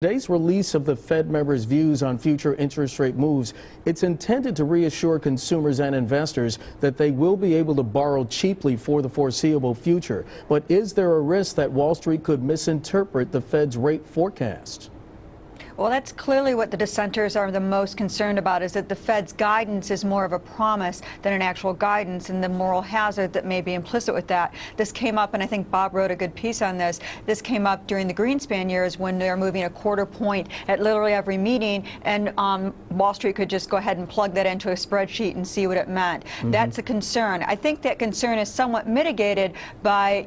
Today's release of the Fed members' views on future interest rate moves, it's intended to reassure consumers and investors that they will be able to borrow cheaply for the foreseeable future. But is there a risk that Wall Street could misinterpret the Fed's rate forecast? Well, that's clearly what the dissenters are the most concerned about, is that the Fed's guidance is more of a promise than an actual guidance, and the moral hazard that may be implicit with that. This came up, and I think Bob wrote a good piece on this. This came up during the Greenspan years when they're moving a quarter point at literally every meeting, and Wall Street could just go ahead and plug that into a spreadsheet and see what it meant. That's a concern. I think that concern is somewhat mitigated by,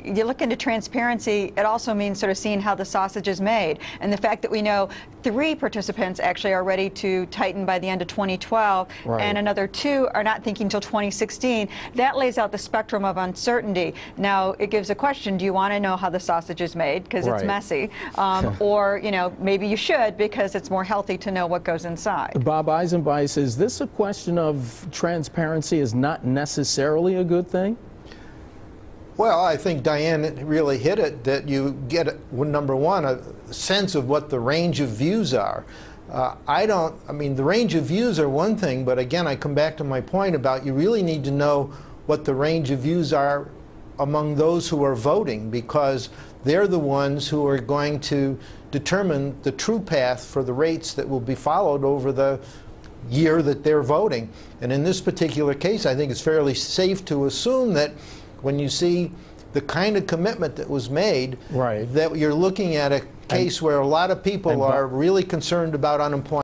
you look into transparency. It also means sort of seeing how the sausage is made, and the fact that we know 3 participants actually are ready to tighten by the end of 2012, and another 2 are not thinking until 2016. That lays out the spectrum of uncertainty. Now, it gives a question: do you want to know how the sausage is made, because it's messy, or maybe you should, because it's more healthy to know what goes inside? Bob Eisenbeis, is this a question of transparency is not necessarily a good thing? Well, I think Diane really hit it, that you get, number one, a sense of what the range of views are. I mean, the range of views are one thing, but again, I come back to my point about you really need to know what the range of views are among those who are voting, because they're the ones who are going to determine the true path for the rates that will be followed over the year that they're voting. And in this particular case, I think it's fairly safe to assume that when you see the kind of commitment that was made, that you're looking at a case where a lot of people are really concerned about unemployment.